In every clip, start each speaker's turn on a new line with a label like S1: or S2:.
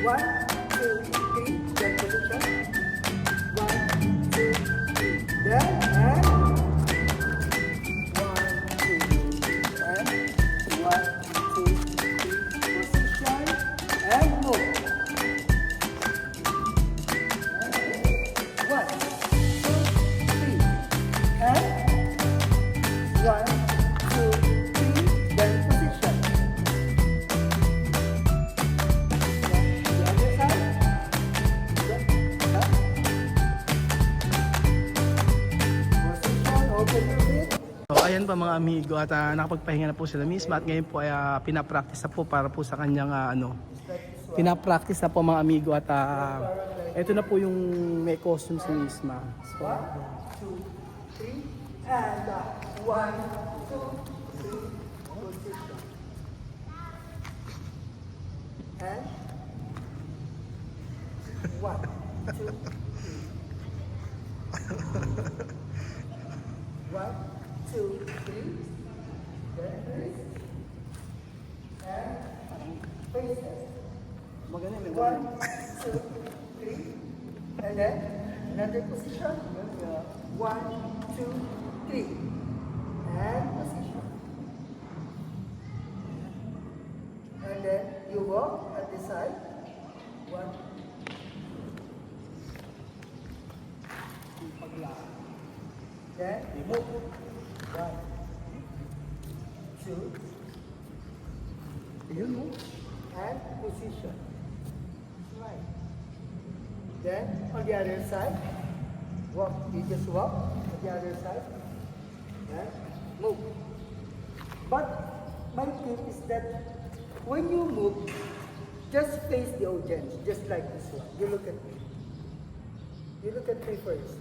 S1: One, two, three. Then position. One, two, three. Then and one, two, and one, two, three. Position and move. One, two, three, and one, two, three. Then position. The other side. Position. Open your feet.
S2: So ayan pa mga amigo at nakapagpahinga na po sila misma at ngayon po ay pinapractice na po para po sa kanyang pinapractice na po mga amigo at ito na po yung may costume si misma. So,
S1: 1, 2, 3, and 1, 2, 3, position. And 1, 2, 3. 1, 2, 3. Then wrist. And faces.
S2: maganda may
S1: 1, 2, 3. And then another position. 1, 2, 3. And position. And then you walk at the side. 1. Then you move. 1, 2.
S2: Yun mo.
S1: And position. Right. Then on the other side, walk. You just walk on the other side. And move. But my tip is that when you move, just face the audience, just like this one. You look at me. You look at me first.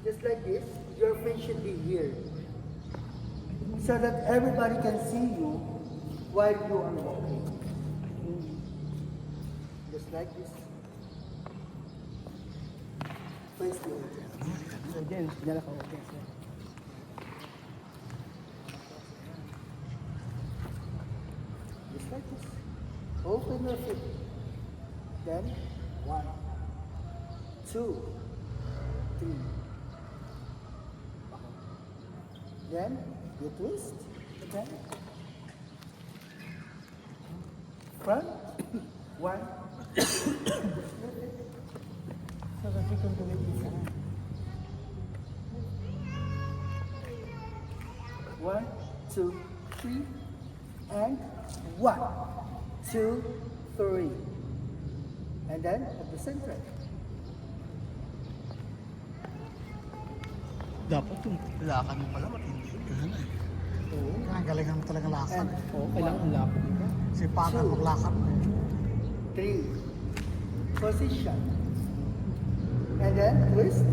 S1: Just like this, your face should be here. So that everybody can see you while you are walking. Just like this. Face the audience.
S2: So dyan, pinala ka okay. So,
S1: Just like this. Open your feet. Then 1, 2, 3. Then you twist. Then front. 1, 2. So that you can do it easily. 1, 2, 3, and 1, 2, 3. And then at the center.
S2: dapat yung lakad mo pala matindi.
S1: Two,
S3: Galingan mo talaga lakad.
S1: and
S2: Oo, kailangan ang lapad ka.
S3: Sipagan maglakad mo.
S1: 3. Position. And then twist.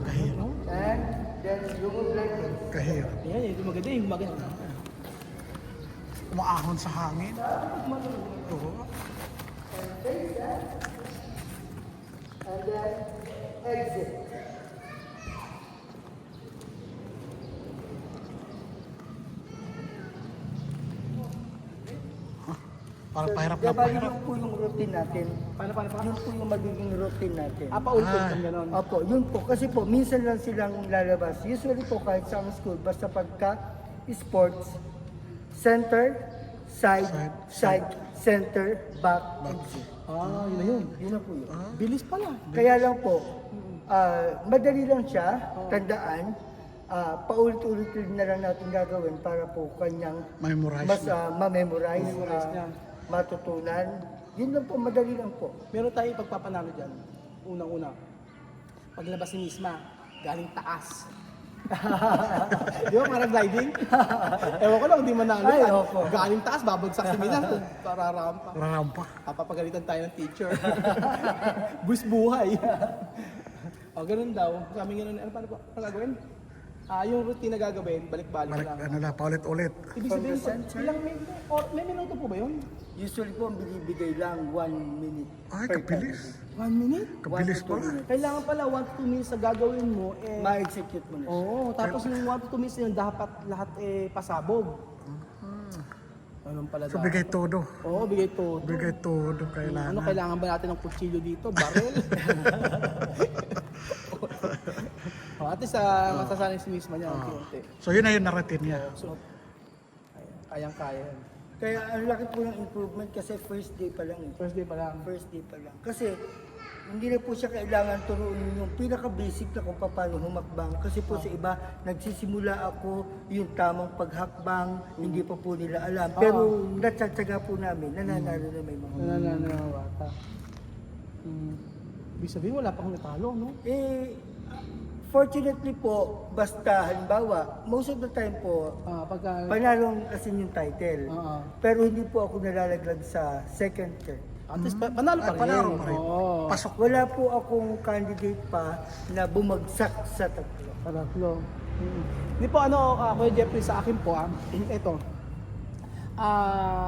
S3: Kahirap.
S1: And then you move like this.
S3: Kahirap.
S2: Ayan, ito maganda yung maganda.
S3: Umaahon sa hangin. Oo.
S1: And face that. And then exit.
S3: Parang pahirap na
S1: Diba
S3: pahirap.
S1: yun po yung routine natin.
S2: Paano?
S1: Yun po yung magiging routine natin.
S2: Paulit kang gano'n.
S1: Opo, yun po. Kasi po, minsan lang silang lalabas. Usually po kahit sa school, basta pagka sports, center, side, side, center, back, exit.
S2: Yun na yun.
S1: Yun na po yun.
S2: Bilis pala.
S1: Kaya lang po, madali lang siya, tandaan, paulit-ulit na lang natin gagawin para po kanyang
S3: Memorize
S1: mas
S3: na.
S1: ma-memorize,
S2: Memorize niya.
S1: matutunan. Yun lang po, madali lang po.
S2: Meron tayong pagpapanalo dyan. Unang-una. Paglabas ni Misma, galing taas. Di ba parang gliding? Ewan ko lang, hindi manalo.
S1: Ay, opo.
S2: Galing taas, babagsak si Mina. Pararampa.
S3: Rarampa.
S2: Papapagalitan tayo ng teacher. Buwis buhay. Ganun daw. Sabi nga nun, paano gagawin? Yung routine na gagawin, balik-balik
S3: Balik,
S2: lang.
S3: ano na, paulit-ulit.
S2: Ibig sabihin, ilang may minuto po ba yun?
S1: Usually po, ang binibigay lang 1 minute.
S3: Ay,
S1: per
S3: kabilis.
S2: 1 minute?
S3: Kabilis
S1: One to two
S3: pala.
S2: Kailangan pala 1 to 2 minutes na gagawin mo.
S1: time. Ma-execute mo na siya.
S2: Oo, tapos yung 1 to 2 minutes yun, dapat lahat pasabog. Ganun pala
S3: So, bigay todo.
S2: Oo, bigay todo.
S3: Bigay todo kailangan.
S2: Ano, kailangan ba natin ng kutsilyo dito? Barrel? At least masasanay si Miss niya unti-unti.
S3: So, yun na yung narrative niya.
S2: So, kayang-kaya yan.
S1: Kaya ang laki po ng improvement kasi first day pa lang.
S2: First day pa lang.
S1: First day pa lang. Kasi hindi na po siya kailangan turuin yung pinaka-basic na kung paano humakbang. Kasi po sa iba, nagsisimula ako yung tamang paghakbang, hindi pa po nila alam. Pero natsatsaga po namin, nananalo na may mga.
S2: Nananawata. Ibig sabihin, wala pang natalo, no?
S1: Fortunately po, basta halimbawa, most of the time po,
S2: Pagka...
S1: panalong kasi yung title.
S2: Oo.
S1: Pero hindi po ako nalalaglag sa second term.
S2: At least, panalo pa rin.
S3: Panalo pa rin.
S2: Oo.
S3: Pasok.
S1: Wala po akong candidate pa na bumagsak sa tatlo.
S2: Tatlo. Hindi po Kuya Jeffrey, sa akin po ito.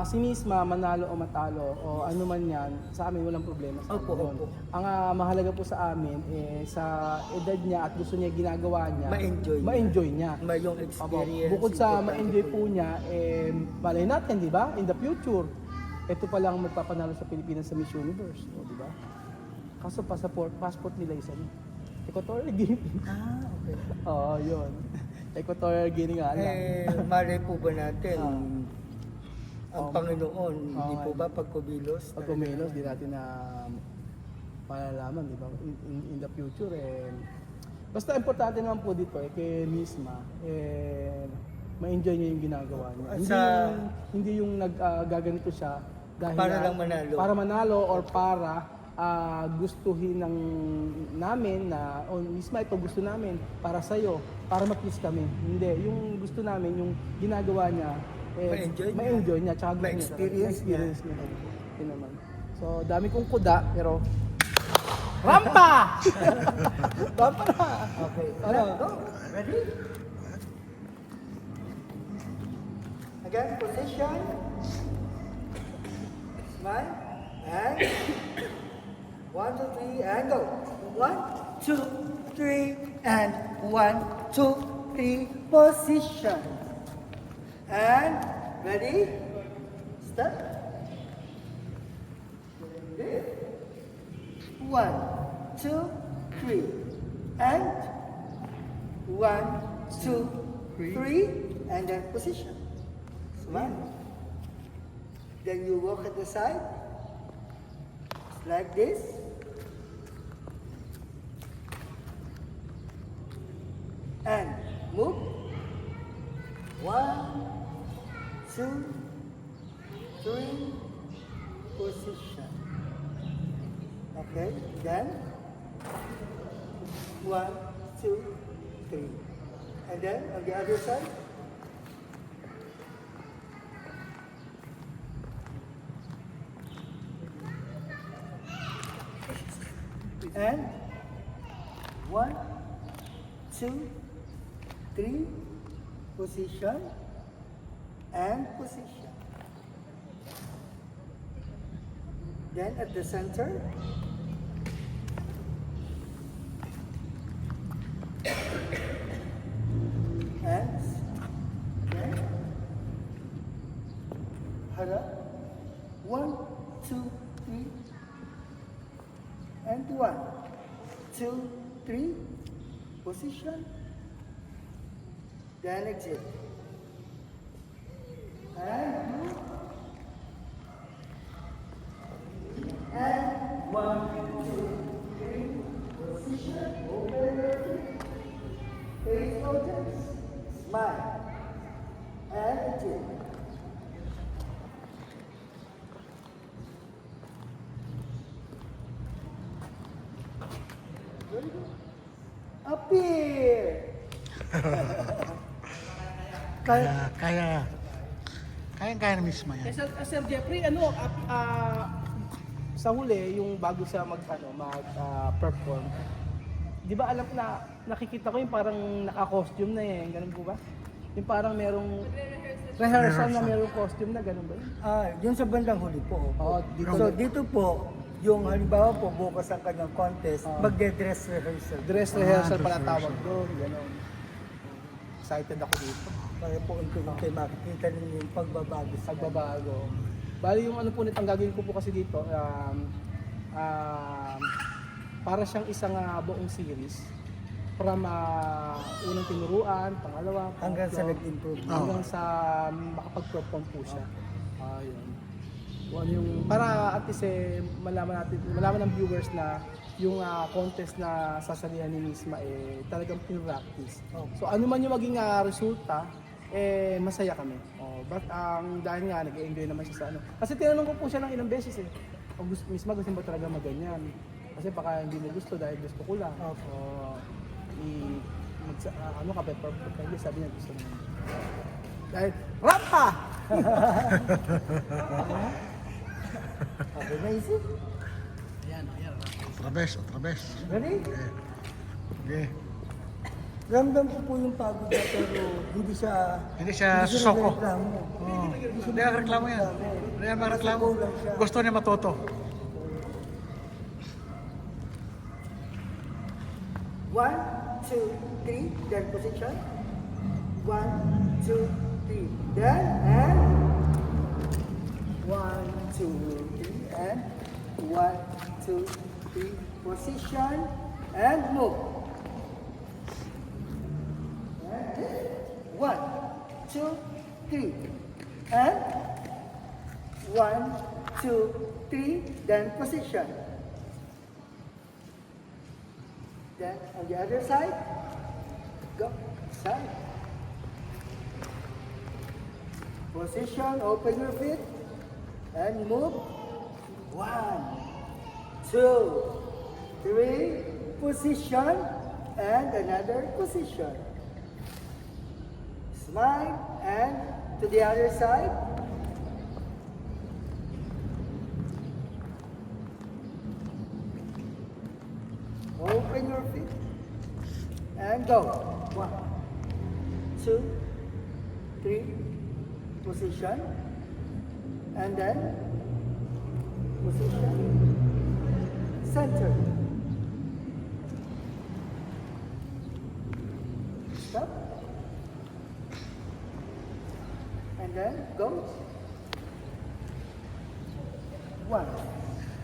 S2: Si Misma, manalo o matalo o ano man yan, sa amin walang problema sa
S1: Opo,
S2: amin yun.
S1: opo.
S2: Ang mahalaga po sa amin, sa edad niya at gusto niya ginagawa niya, ma-enjoy niya.
S1: Yung
S2: Opo.
S1: experience.
S2: Bukod sa
S1: importante
S2: ma-enjoy po niya, malay natin, di ba? In the future, ito pa lang magpapanalo sa Pilipinas sa Miss Universe, di ba? Kaso passport nila isa niya. Equatorial Guinea.
S1: Okay.
S2: Oo, yun. Equatorial Guinea nga lang.
S1: Malay po ba natin, ang Panginoon, hindi
S2: Okay.
S1: po ba pagkubilos?
S2: Pag kumilos, di natin na malalaman, di ba? In the future, basta importante naman po dito, kay Misma, ma-enjoy niya yung ginagawa niya. Hindi yung nagaganito siya dahil
S1: Para lang manalo.
S2: Para manalo or para gustuhin ng namin na Misma, ito gusto namin para sa'yo, para ma-please kami. Hindi, yung gusto namin, yung ginagawa niya, ma-enjoy niya, tsaka
S1: Ma-experience
S2: niya. Yun naman. So, dami kong kuda, pero rampa! Rampa na!
S1: Okay.
S2: Ano?
S1: Go. Ready? Again, position. Smile. And 1, 2, 3, and go. 1, 2, 3, and 1, 2, 3, position. And ready? Start. 1, 2, 3, and 1, 2, 3, and then position. Smile. Then you walk at the side, like this. And move. 1, 2, 3, position. Okay, then 1, 2, 3. And then on the other side. And 1, 2, 3, position and position. Then at the center, hands, okay, harap, 1, 2, 3, and 1, 2, 3, position, then exit. And 1, 2, 3, position, open your feet, face forwards, smile, and exit. Very good. Appear.
S3: Kaya ng Misma yan.
S2: Sir Jeffrey, sa huli, yung bago siya mag-perform, di ba alam na, nakikita ko yung parang naka-costume na ganun po ba? Yung parang merong rehearsal na merong costume na, ganun ba yun?
S1: Yun sa bandang huli po.
S2: Oo, dito.
S1: So dito po, yung halimbawa po, bukas ang kanyang contest, magde-dress rehearsal.
S2: Dress rehearsal
S3: dress
S2: pala
S3: rehearsal.
S2: tawag doon, ganun. Excited ako dito.
S1: Para po unti-unti makikita ninyo yung pagbabago sa
S2: Pagbabago. Bali yung ano po nito, ang gagawin ko po kasi dito, para siyang isang buong series. From unang tinuruan, pangalawa,
S1: hanggang sa
S2: pangatlo,
S1: nag-improve.
S2: hanggang sa makapag-perform po siya. Ayun. Kung ano yung, para at least malaman ng viewers na yung contest na sasalihan ni Misma talagang pinractice. So ano man yung maging resulta, masaya kami. But dahil nga nag-enjoy naman siya sa ano. Kasi tinanong ko po siya ng ilang beses Misma, gusto mo ba talaga maganyan? Kasi baka hindi mo gusto dahil gusto ko lang. Ano ka, perfect ka, sabi niya gusto naman. Dahil, rampa!
S1: Okay, naisip?
S2: Ayan.
S3: Otra vez.
S1: Ready?
S3: Okay.
S1: Ramdam ko po yung pagod niya pero hindi siya
S3: Susoko.
S1: nagreklamo.
S3: Hindi na reklamo yan. Hindi na reklamo. Gusto niya matuto.
S1: 1, 2, 3, then position. 1, 2, 3, then and 1, 2, 3, and 1, 2, 3, position and move. 1, 2, 3, and 1, 2, 3, then position. Then on the other side, go side. Position, open your feet, and move. 1, 2, 3, position, and another position. Smile, and to the other side. Open your feet and go. 1, 2, 3, position, and then position, center. Stop, and then go. 1,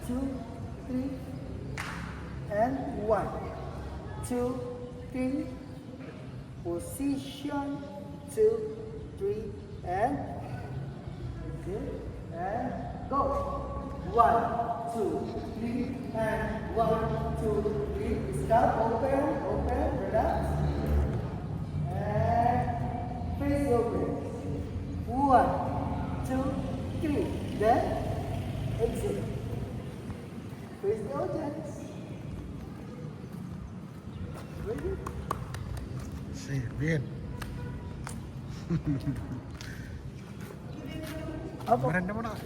S1: 2, 3. And 1, 2, 3, position, 2, 3, and good, and go. 1, 2, 3, and 1, 2, 3. Stop, open, relax, and face open. 1, 2, 3, then exit. Face the audience.
S3: Sí, bien. Maganda mo na.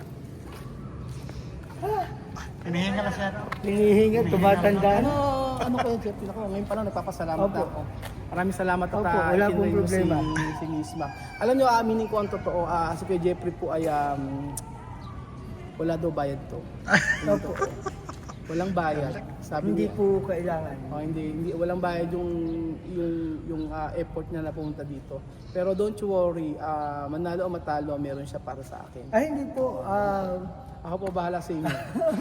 S3: Hinihinga na siya.
S1: Hinihinga, tumatanda na.
S2: Ano ko yun, Jeff? Ako, ngayon pa lang nagpapasalamat
S1: Opo.
S2: ako. Maraming salamat at
S1: Opo, wala
S2: ikinuloy
S1: pong
S2: mo
S1: problema.
S2: si Misma. Alam nyo, aminin ko ang totoo, si Kuya Jeffrey po ay wala daw bayad to.
S1: Opo.
S2: Walang bayad. Sabi
S1: Hindi
S2: niya.
S1: po kailangan.
S2: Hindi walang bayad yung effort niya na pumunta dito. Pero don't you worry, manalo o matalo, meron siya para sa akin.
S1: Ay, hindi po.
S2: Ako po bahala sa inyo.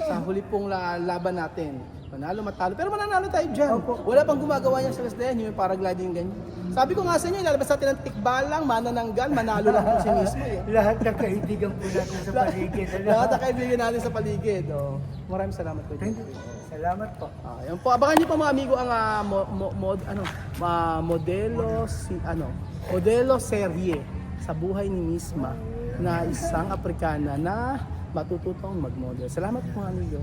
S2: Sa huli pong laban natin, manalo, matalo. Pero mananalo tayo dyan.
S1: Opo.
S2: Wala pang gumagawa niya sa Lesdayan, yung paragliding ganyan. Sabi ko nga sa inyo, ilalabas natin ng tikbalang, manananggal, manalo lang po si Mismo.
S1: Lahat ng kaibigan po natin sa paligid.
S2: Lahat ng kaibigan natin sa paligid. Maraming salamat po.
S1: Thank you. Salamat po.
S2: Ayun po. Abangan niyo po mga amigo ang modelo serye sa buhay ni Misma na isang Aprikana na matututong mag-model. Salamat po mga amigo.